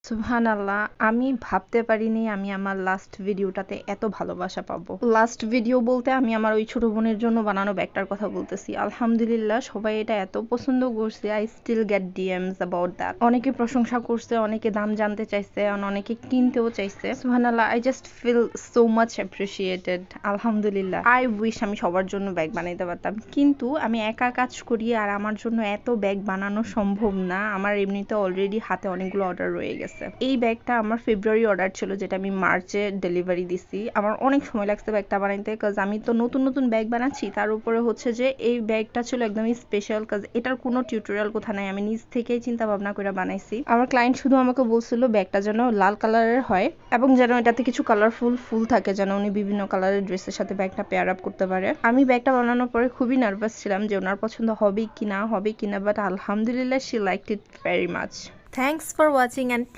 সুবহানাল্লাহ, আমি ভাবতে পারিনি আমি আমার লাস্ট ভিডিওটাতে এত ভালোবাসা পাবো। লাস্ট ভিডিও বলতে আমি আমার ওই ছোট বোনের জন্য বানানো ব্যাগটার কথা বলতেছি। আলহামদুলিল্লাহ সবাই এটা এত পছন্দ করছে। I still get DMs about that. অনেকে প্রশংসা করছে, অনেকে দাম জানতে চাইছে, আর অনেকে কিনতেও চাইছে। সুবহানাল্লাহ, I just feel so much appreciated. আলহামদুলিল্লাহ, আই উইশ আমি সবার জন্য ব্যাগ বানাইতে পারতাম, কিন্তু আমি একা কাজ করি আর আমার জন্য এত ব্যাগ বানানো সম্ভব না। আমার এমনিতে অলরেডি হাতে অনেকগুলো অর্ডার রয়ে গেছে। এই ব্যাগটা আমার ফেব্রুয়ারি অর্ডার ছিল, যেটা আমি মার্চে ডেলিভারি দিছি। আমার অনেক সময় লাগছে ব্যাগটা বানাইতে, কাজ আমি তো নতুন নতুন ব্যাগ বানাচ্ছি। তার উপরে হচ্ছে যে এই ব্যাগটা ছিল একদমই স্পেশাল, কাজ এটার কোনো টিউটোরিয়াল কোথা নাই, আমি নিজ থেকেই চিন্তা ভাবনা করে বানাইছি। আমার ক্লায়েন্ট শুধু আমাকে বলছিল ব্যাগটা যেন লাল কালারের হয় এবং যেন এটাতে কিছু কালারফুল ফুল থাকে, যেন উনি বিভিন্ন কালারের ড্রেসের সাথে ব্যাগটা পেয়ার আপ করতে পারে। আমি ব্যাগটা বানানোর পরে খুবই নার্ভাস ছিলাম যে ওনার পছন্দ হবে কি না হবে কিনা, বাট আলহামদুলিল্লাহ she liked it very much. Thanks for watching and please